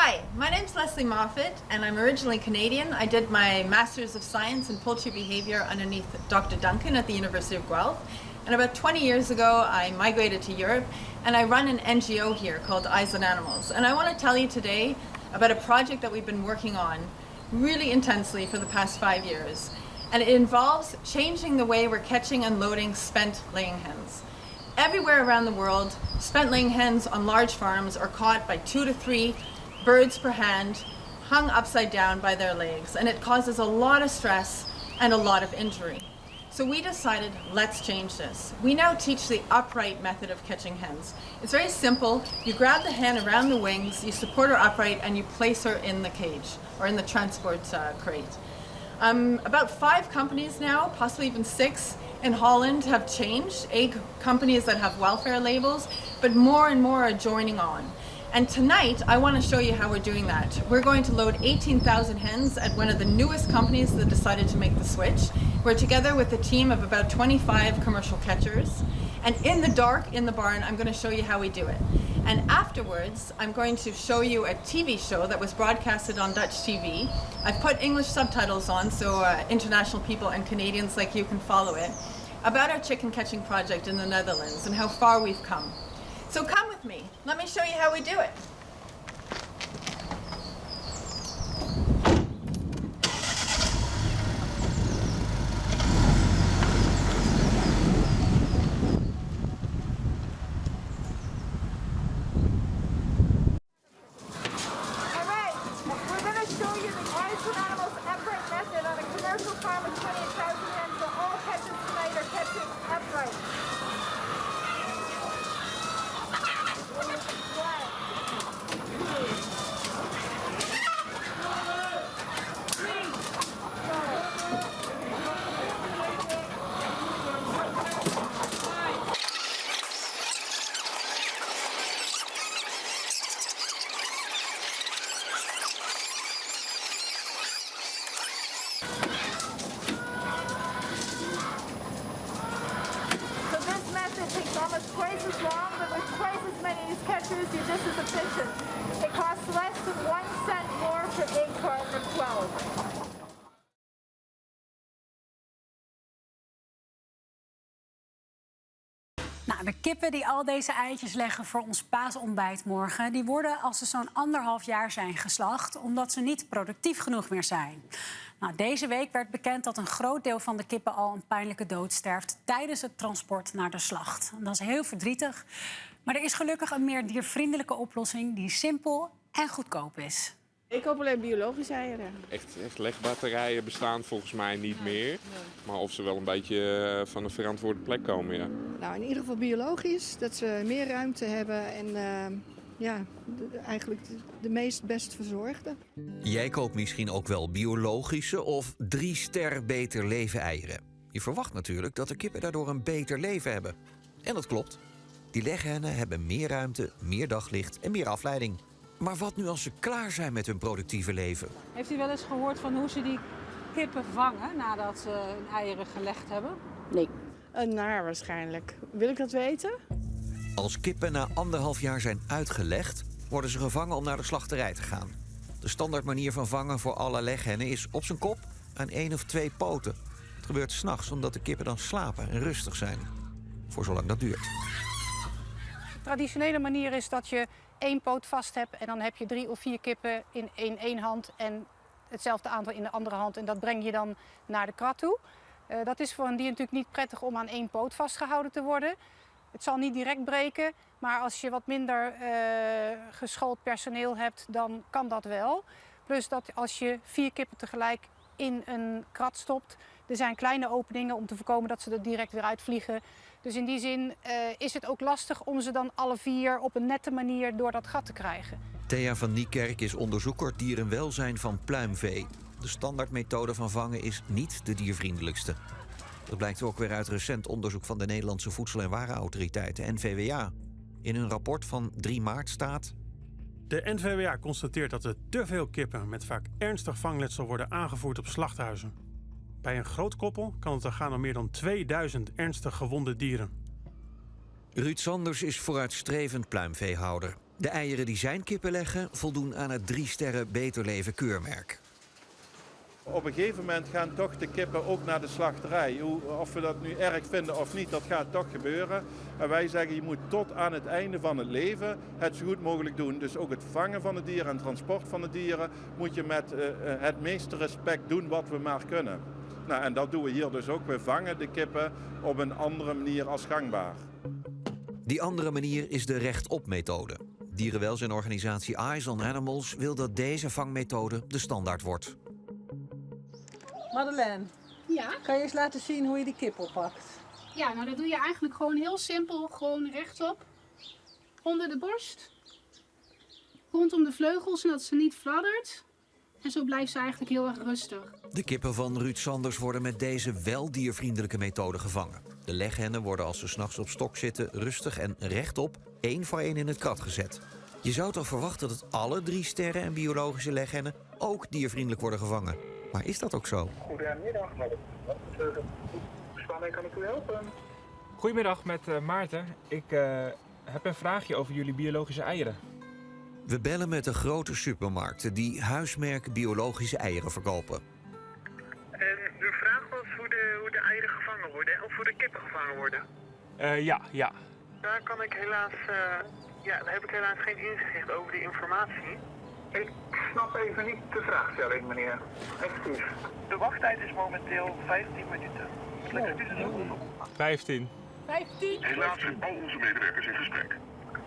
Hi, my name's Leslie Moffat, and I'm originally Canadian. I did my Master's of Science in Poultry Behavior underneath Dr. Duncan at the University of Guelph. And about 20 years ago, I migrated to Europe, and I run an NGO here called Eyes on Animals. And I want to tell you today about a project that we've been working on really intensely for the past 5 years. And it involves changing the way we're catching and loading spent laying hens. Everywhere around the world, spent laying hens on large farms are caught by 2 to 3 birds per hand, hung upside down by their legs, and it causes a lot of stress and a lot of injury. So we decided, let's change this. We now teach the upright method of catching hens. It's very simple. You grab the hen around the wings, you support her upright, and you place her in the cage or in the transport crate. About 5 companies now, possibly even 6 in Holland, have changed. 8 companies that have welfare labels, but more and more are joining on. And tonight, I want to show you how we're doing that. We're going to load 18,000 hens at one of the newest companies that decided to make the switch. We're together with a team of about 25 commercial catchers. And in the dark, in the barn, I'm going to show you how we do it. And afterwards, I'm going to show you a TV show that was broadcasted on Dutch TV. I've put English subtitles on so international people and Canadians like you can follow it, about our chicken catching project in the Netherlands and how far we've come. So come with me. Let me show you how we do it. Twice as long, but with twice as many catchers, you're just as efficient. It costs less than 1 cent more per egg carton of 12. Nou, de kippen die al deze eitjes leggen voor ons paasontbijt morgen, die worden als ze zo'n 1,5 jaar zijn geslacht, omdat ze niet productief genoeg meer zijn. Nou, deze week werd bekend dat een groot deel van de kippen al een pijnlijke dood sterft tijdens het transport naar de slacht. En dat is heel verdrietig. Maar er is gelukkig een meer diervriendelijke oplossing die simpel en goedkoop is. Ik koop alleen biologische eieren. Echt legbatterijen bestaan volgens mij niet meer. Maar of ze wel een beetje van een verantwoorde plek komen, ja. Nou, in ieder geval biologisch, dat ze meer ruimte hebben en eigenlijk de meest best verzorgde. Jij koopt misschien ook wel biologische of 3 ster beter leven eieren. Je verwacht natuurlijk dat de kippen daardoor een beter leven hebben. En dat klopt. Die leghennen hebben meer ruimte, meer daglicht en meer afleiding. Maar wat nu als ze klaar zijn met hun productieve leven? Heeft u wel eens gehoord van hoe ze die kippen vangen nadat ze hun eieren gelegd hebben? Nee. Een naar waarschijnlijk. Wil ik dat weten? Als kippen na 1,5 jaar zijn uitgelegd, worden ze gevangen om naar de slachterij te gaan. De standaard manier van vangen voor alle leghennen is op zijn kop aan 1 of 2 poten. Het gebeurt 's nachts omdat de kippen dan slapen en rustig zijn. Voor zolang dat duurt. De traditionele manier is dat je 1 poot vast hebt en dan heb je 3 of 4 kippen in één hand en hetzelfde aantal in de andere hand. En dat breng je dan naar de krat toe. Dat is voor een dier natuurlijk niet prettig om aan 1 poot vastgehouden te worden. Het zal niet direct breken, maar als je wat minder geschoold personeel hebt, dan kan dat wel. Plus dat als je 4 kippen tegelijk in een krat stopt, er zijn kleine openingen om te voorkomen dat ze er direct weer uitvliegen. Dus in die zin is het ook lastig om ze dan alle 4 op een nette manier door dat gat te krijgen. Thea van Niekerk is onderzoeker dierenwelzijn van pluimvee. De standaardmethode van vangen is niet de diervriendelijkste. Dat blijkt ook weer uit recent onderzoek van de Nederlandse Voedsel- en Warenautoriteit, de NVWA. In hun rapport van 3 maart staat: de NVWA constateert dat er te veel kippen met vaak ernstig vangletsel worden aangevoerd op slachthuizen. Bij een groot koppel kan het er gaan om meer dan 2000 ernstig gewonde dieren. Ruud Sanders is vooruitstrevend pluimveehouder. De eieren die zijn kippen leggen voldoen aan het 3 sterren Beter Leven keurmerk. Op een gegeven moment gaan toch de kippen ook naar de slachterij. Of we dat nu erg vinden of niet, dat gaat toch gebeuren. En wij zeggen, je moet tot aan het einde van het leven het zo goed mogelijk doen. Dus ook het vangen van de dieren en transport van de dieren moet je met het meeste respect doen wat we maar kunnen. Nou, en dat doen we hier dus ook. We vangen de kippen op een andere manier als gangbaar. Die andere manier is de rechtop-methode. Dierenwelzijnorganisatie Eyes on Animals wil dat deze vangmethode de standaard wordt. Madeleine, Ja? kan je eens laten zien hoe je die kip oppakt? Ja, nou dat doe je eigenlijk gewoon heel simpel. Gewoon rechtop. Onder de borst. Rondom de vleugels, zodat ze niet fladdert. En zo blijft ze eigenlijk heel erg rustig. De kippen van Ruud Sanders worden met deze wel diervriendelijke methode gevangen. De leghennen worden als ze 's nachts op stok zitten rustig en rechtop 1 voor 1 in het krat gezet. Je zou toch verwachten dat alle 3 sterren en biologische leghennen ook diervriendelijk worden gevangen. Maar is dat ook zo? Goedemiddag, kan ik u helpen? Goedemiddag, met Maarten. Ik heb een vraagje over jullie biologische eieren. We bellen met de grote supermarkten die huismerk biologische eieren verkopen. En uw vraag was hoe de eieren gevangen worden of hoe de kippen gevangen worden? Ja. Daar kan ik helaas, daar heb ik helaas geen inzicht over die informatie. Ik snap even niet de vraagstelling, meneer. Excuus. De wachttijd is momenteel 15 minuten. 15. 15? Helaas zijn al onze medewerkers in gesprek.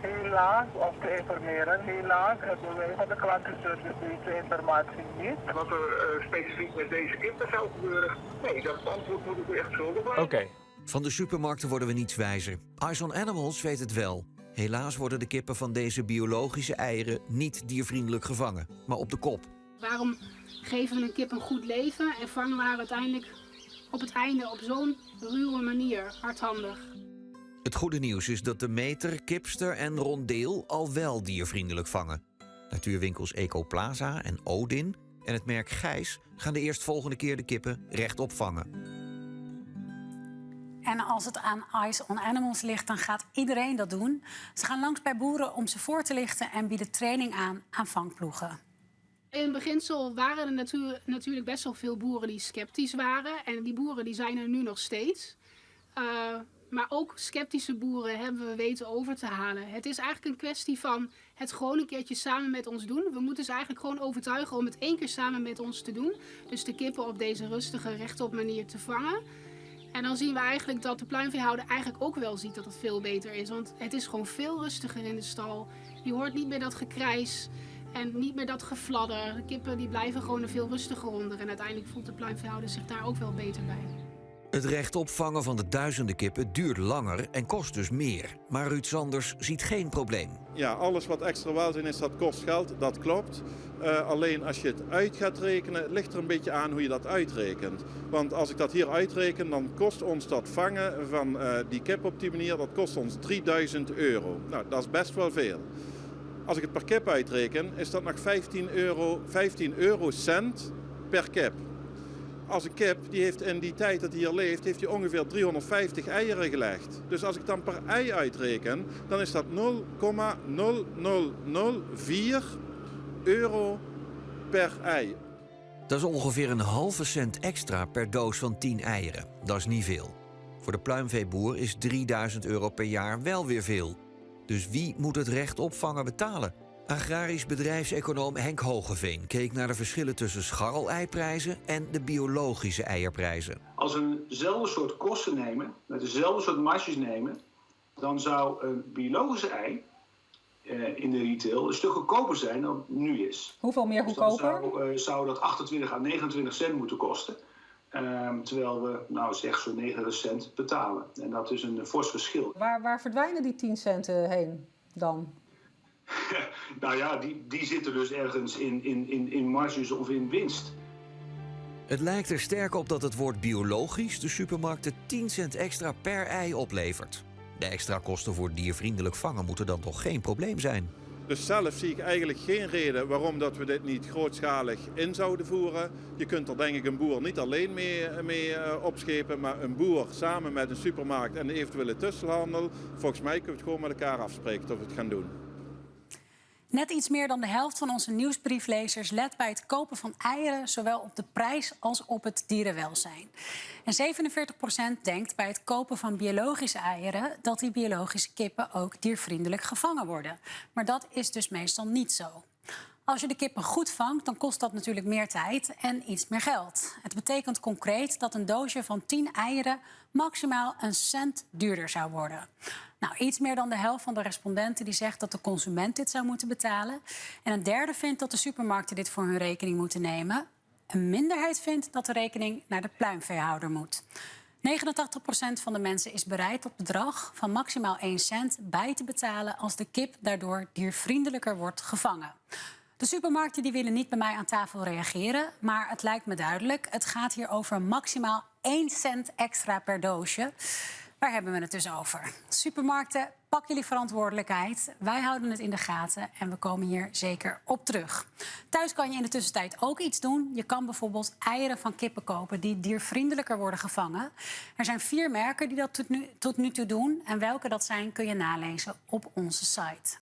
Helaas, om te informeren, helaas hebben wij van de klantenservice deze informatie niet. Wat er specifiek met deze kippen zou gebeuren, nee, dat antwoord moet ik u echt schuldig blijven. Oké. Van de supermarkten worden we niets wijzer. Eyes on Animals weet het wel. Helaas worden de kippen van deze biologische eieren niet diervriendelijk gevangen, maar op de kop. Waarom geven we een kip een goed leven en vangen we haar uiteindelijk op het einde op zo'n ruwe manier, hardhandig? Het goede nieuws is dat de meter, kipster en rondeel al wel diervriendelijk vangen. Natuurwinkels Ecoplaza en Odin en het merk Gijs gaan de eerstvolgende keer de kippen rechtop vangen. En als het aan Eyes on Animals ligt, dan gaat iedereen dat doen. Ze gaan langs bij boeren om ze voor te lichten en bieden training aan vangploegen. In beginsel waren er natuurlijk best wel veel boeren die sceptisch waren. En die boeren die zijn er nu nog steeds. Maar ook sceptische boeren hebben we weten over te halen. Het is eigenlijk een kwestie van het gewoon een keertje samen met ons doen. We moeten ze eigenlijk gewoon overtuigen om het 1 keer samen met ons te doen. Dus de kippen op deze rustige, rechtop manier te vangen. En dan zien we eigenlijk dat de pluimveehouder eigenlijk ook wel ziet dat het veel beter is. Want het is gewoon veel rustiger in de stal. Je hoort niet meer dat gekrijs en niet meer dat gefladder. De kippen die blijven gewoon er veel rustiger onder. En uiteindelijk voelt de pluimveehouder zich daar ook wel beter bij. Het rechtop vangen van de duizenden kippen duurt langer en kost dus meer. Maar Ruud Sanders ziet geen probleem. Ja, alles wat extra welzijn is, dat kost geld, dat klopt. Alleen als je het uit gaat rekenen, ligt er een beetje aan hoe je dat uitrekent. Want als ik dat hier uitreken, dan kost ons dat vangen van die kip op die manier, dat kost ons €3000. Nou, dat is best wel veel. Als ik het per kip uitreken, is dat nog 15 eurocent per kip. Als een kip, die heeft in die tijd dat hij hier leeft, heeft hij ongeveer 350 eieren gelegd. Dus als ik dan per ei uitreken, dan is dat 0,0004 euro per ei. Dat is ongeveer een halve cent extra per doos van 10 eieren. Dat is niet veel. Voor de pluimveeboer is €3000 per jaar wel weer veel. Dus wie moet het rechtop vangen betalen? Agrarisch bedrijfseconoom Henk Hogeveen keek naar de verschillen tussen scharreleiprijzen en de biologische eierprijzen. Als we dezelfde soort kosten nemen, met dezelfde soort marges nemen, dan zou een biologische ei in de retail een stuk goedkoper zijn dan het nu is. Hoeveel meer goedkoper? Dus dan zou dat 28 à 29 cent moeten kosten. Terwijl we zeg zo'n 9 cent betalen. En dat is een fors verschil. Waar verdwijnen die 10 centen heen dan? Nou ja, die zitten dus ergens in marges of in winst. Het lijkt er sterk op dat het woord biologisch de supermarkten 10 cent extra per ei oplevert. De extra kosten voor diervriendelijk vangen moeten dan toch geen probleem zijn. Dus zelf zie ik eigenlijk geen reden waarom dat we dit niet grootschalig in zouden voeren. Je kunt er denk ik een boer niet alleen mee opschepen, maar een boer samen met een supermarkt en de eventuele tussenhandel. Volgens mij kunnen we het gewoon met elkaar afspreken of we het gaan doen. Net iets meer dan de helft van onze nieuwsbrieflezers let bij het kopen van eieren zowel op de prijs als op het dierenwelzijn. En 47% denkt bij het kopen van biologische eieren dat die biologische kippen ook diervriendelijk gevangen worden. Maar dat is dus meestal niet zo. Als je de kippen goed vangt, dan kost dat natuurlijk meer tijd en iets meer geld. Het betekent concreet dat een doosje van 10 eieren maximaal een cent duurder zou worden. Nou, iets meer dan de helft van de respondenten die zegt dat de consument dit zou moeten betalen. En een derde vindt dat de supermarkten dit voor hun rekening moeten nemen. Een minderheid vindt dat de rekening naar de pluimveehouder moet. 89% van de mensen is bereid dat bedrag van maximaal 1 cent bij te betalen als de kip daardoor diervriendelijker wordt gevangen. De supermarkten die willen niet bij mij aan tafel reageren, maar het lijkt me duidelijk. Het gaat hier over maximaal 1 cent extra per doosje. Waar hebben we het dus over? Supermarkten, pak jullie verantwoordelijkheid. Wij houden het in de gaten en we komen hier zeker op terug. Thuis kan je in de tussentijd ook iets doen. Je kan bijvoorbeeld eieren van kippen kopen die diervriendelijker worden gevangen. Er zijn 4 merken die dat tot nu toe doen. En welke dat zijn kun je nalezen op onze site.